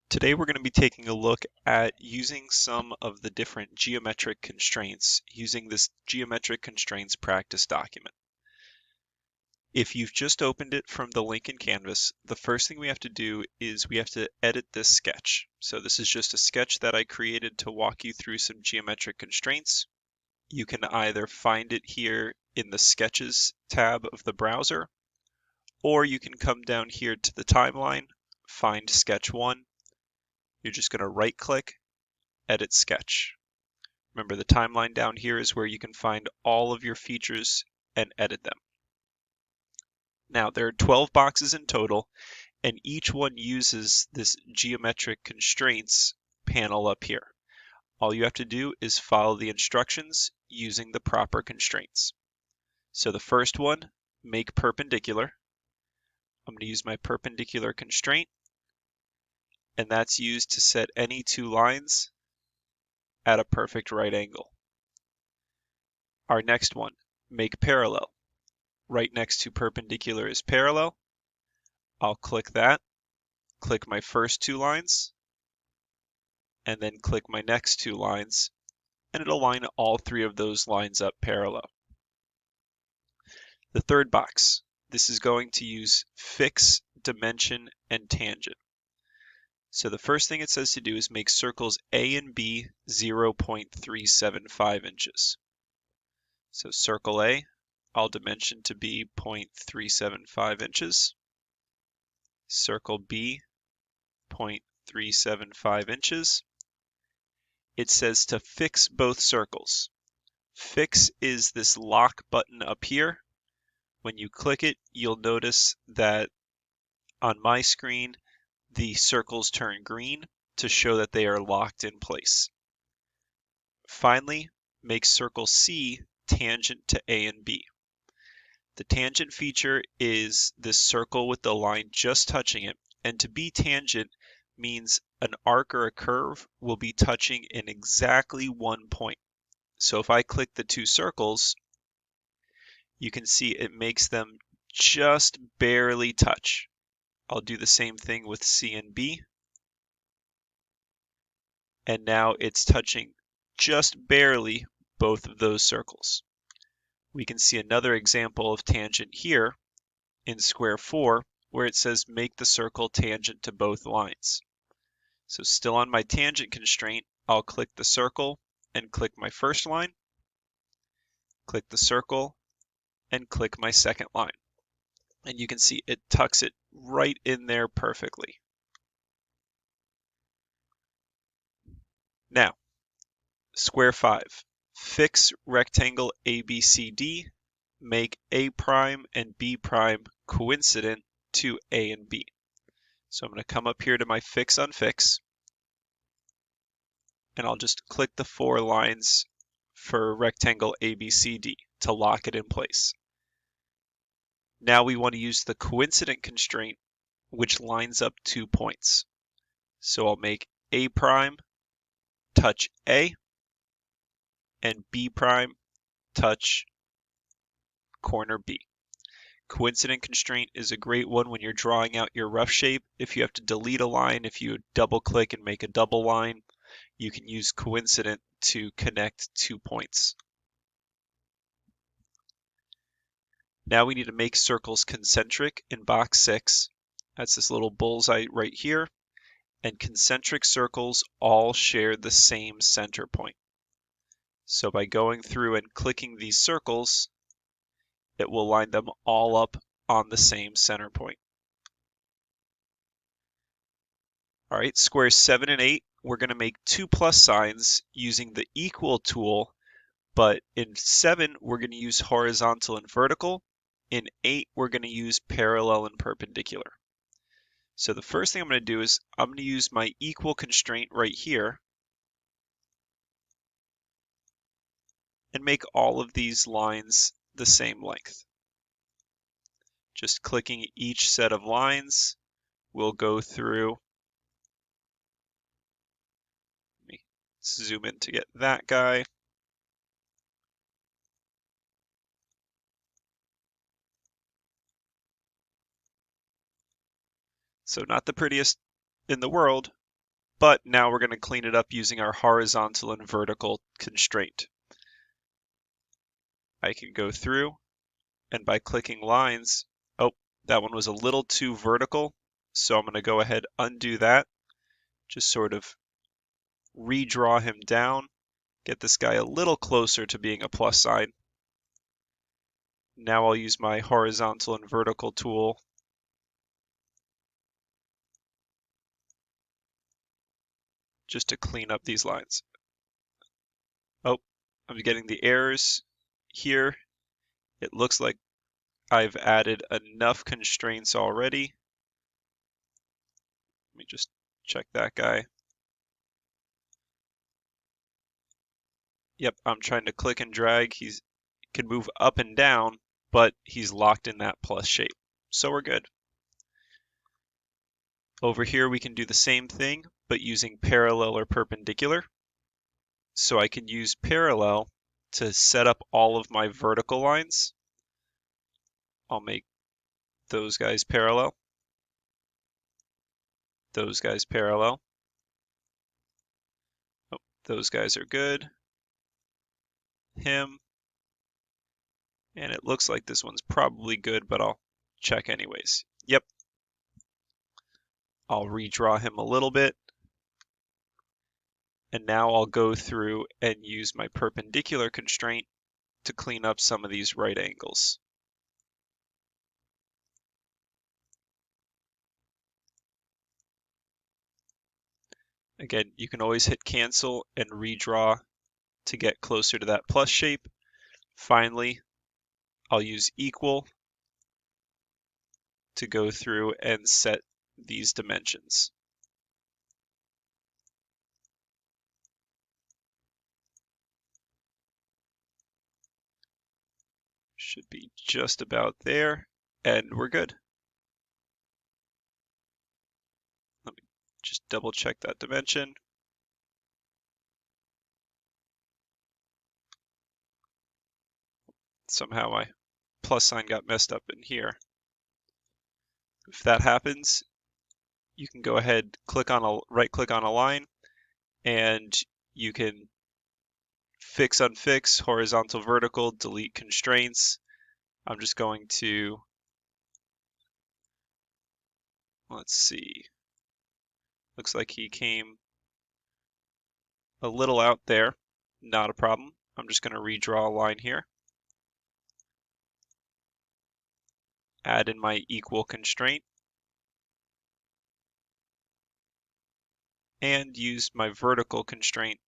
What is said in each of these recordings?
Today we're going to be taking a look at using some of the different geometric constraints using this geometric constraints practice document. If you've just opened it from the link in Canvas, the first thing we have to do is we have to edit this sketch. So this is just a sketch that I created to walk you through some geometric constraints. You can either find it here in the Sketches tab of the browser, or you can come down here to the timeline, find Sketch 1. You're just going to right click, edit sketch. Remember, the timeline down here is where you can find all of your features and edit them. Now, there are 12 boxes in total, and each one uses this geometric constraints panel up here. All you have to do is follow the instructions using the proper constraints. So the first one, make perpendicular. I'm going to use my perpendicular constraint, and that's used to set any two lines at a perfect right angle. Our next one, make parallel. Right next to perpendicular is parallel. I'll click that, click my first two lines, and then click my next two lines, and it'll line all three of those lines up parallel. The third box, this is going to use fix, dimension, and tangent. So the first thing it says to do is make circles A and B 0.375 inches. So circle A, I'll dimension to be 0.375 inches. Circle B, 0.375 inches. It says to fix both circles. Fix is this lock button up here. When you click it, you'll notice that on my screen, the circles turn green to show that they are locked in place. Finally, make circle C tangent to A and B. The tangent feature is this circle with the line just touching it, and to be tangent means an arc or a curve will be touching in exactly one point. So if I click the two circles, you can see it makes them just barely touch. I'll do the same thing with C and B. And now it's touching just barely both of those circles. We can see another example of tangent here in square 4, where it says make the circle tangent to both lines. So still on my tangent constraint, I'll click the circle and click my first line, click the circle, and click my second line. And you can see it tucks it right in there perfectly. Now, square 5. Fix rectangle ABCD, make A prime and B prime coincident to A and B. So I'm going to come up here to my fix unfix, and I'll just click the 4 lines for rectangle ABCD to lock it in place. Now we want to use the coincident constraint, which lines up 2 points. So I'll make A prime touch A and B prime touch corner B. Coincident constraint is a great one when you're drawing out your rough shape. If you have to delete a line, if you double click and make a double line, you can use coincident to connect 2 points. Now we need to make circles concentric in box 6. That's this little bullseye right here. And concentric circles all share the same center point. So by going through and clicking these circles, it will line them all up on the same center point. All right, squares 7 and 8, we're going to make 2 plus signs using the equal tool, but in 7, we're going to use horizontal and vertical. In 8, we're going to use parallel and perpendicular. So the first thing I'm going to do is I'm going to use my equal constraint right here and make all of these lines the same length. Just clicking each set of lines, we'll go through. Let me zoom in to get that guy. So not the prettiest in the world, but now we're going to clean it up using our horizontal and vertical constraint. I can go through, and by clicking lines, oh, that one was a little too vertical, so I'm going to go ahead, undo that, just sort of redraw him down, get this guy a little closer to being a plus sign. Now I'll use my horizontal and vertical tool just to clean up these lines. Oh, I'm getting the errors here. It looks like I've added enough constraints already. Let me just check that guy. Yep, I'm trying to click and drag. He can move up and down, but he's locked in that plus shape. So we're good. Over here we can do the same thing, but using parallel or perpendicular. So I can use parallel to set up all of my vertical lines. I'll make those guys parallel, those guys parallel. Oh, those guys are good. Him. And it looks like this one's probably good, but I'll check anyways. Yep. I'll redraw him a little bit. And now I'll go through and use my perpendicular constraint to clean up some of these right angles. Again, you can always hit cancel and redraw to get closer to that plus shape. Finally, I'll use equal to go through and set these dimensions. Should be just about there, and we're good. Let me just double check that dimension. Somehow my plus sign got messed up in here. If that happens, you can go ahead, right click on a line, and you can fix, unfix, horizontal, vertical, delete constraints. I'm just going to, let's see, looks like he came a little out there, not a problem. I'm just going to redraw a line here. Add in my equal constraint. And use my vertical constraint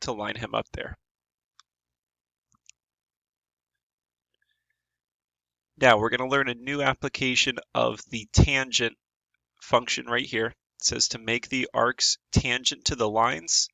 to line him up there. Now we're going to learn a new application of the tangent function right here. It says to make the arcs tangent to the lines.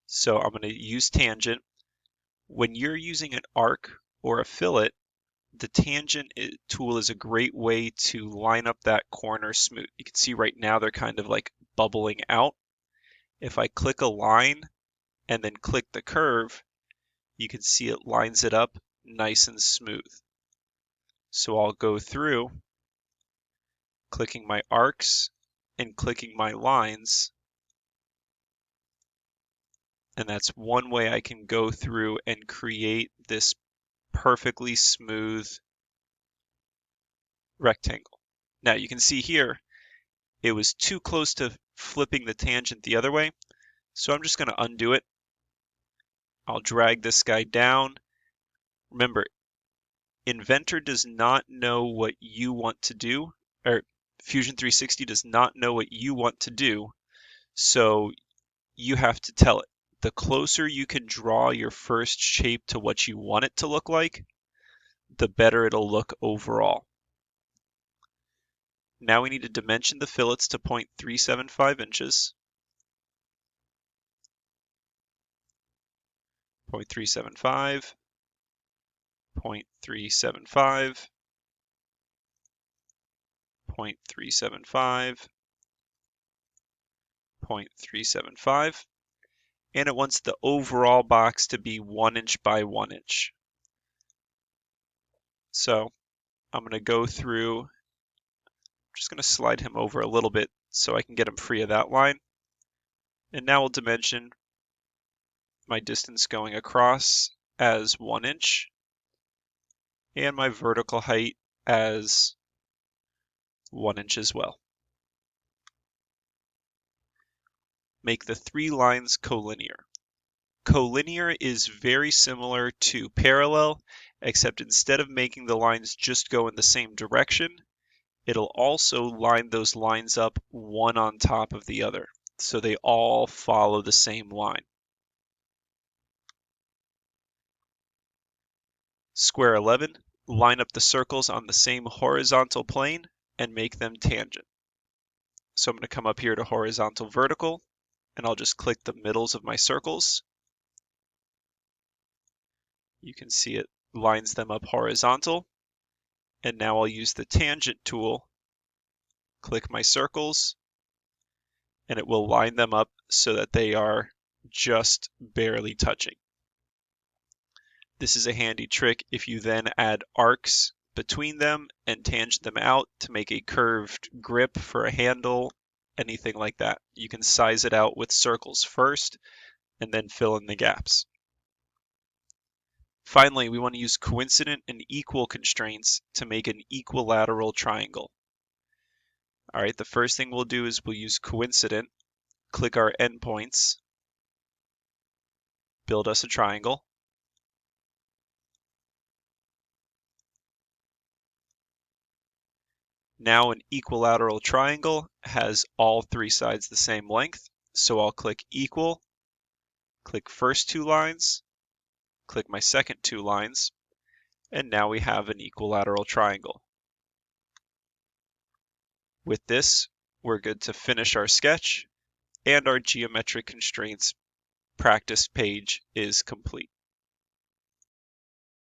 So I'm going to use tangent. When you're using an arc or a fillet, the tangent tool is a great way to line up that corner smooth. You can see right now they're kind of like bubbling out. If I click a line and then click the curve, you can see it lines it up nice and smooth. So I'll go through, clicking my arcs and clicking my lines. And that's one way I can go through and create this perfectly smooth rectangle. Now you can see here, it was too close to flipping the tangent the other way. So I'm just going to undo it. I'll drag this guy down. Remember, Inventor does not know what you want to do, or Fusion 360 does not know what you want to do. So you have to tell it. The closer you can draw your first shape to what you want it to look like, the better it'll look overall. Now we need to dimension the fillets to 0.375 inches. 0.375, 0.375, 0.375, 0.375, and it wants the overall box to be 1 inch by 1 inch. So I'm going to go through, just going to slide him over a little bit so I can get him free of that line. And now we'll dimension my distance going across as 1 inch and my vertical height as 1 inch as well. Make the 3 lines collinear. Collinear is very similar to parallel, except instead of making the lines just go in the same direction, it'll also line those lines up one on top of the other, so they all follow the same line. Square 11, line up the circles on the same horizontal plane and make them tangent. So I'm going to come up here to horizontal vertical, and I'll just click the middles of my circles. You can see it lines them up horizontal. And now I'll use the tangent tool, click my circles, and it will line them up so that they are just barely touching. This is a handy trick if you then add arcs between them and tangent them out to make a curved grip for a handle, anything like that. You can size it out with circles first and then fill in the gaps. Finally, we want to use coincident and equal constraints to make an equilateral triangle. All right, the first thing we'll do is we'll use coincident, click our endpoints, build us a triangle. Now an equilateral triangle has all 3 sides the same length, so I'll click equal, click first 2 lines, click my second 2 lines, and now we have an equilateral triangle. With this, we're good to finish our sketch, and our geometric constraints practice page is complete.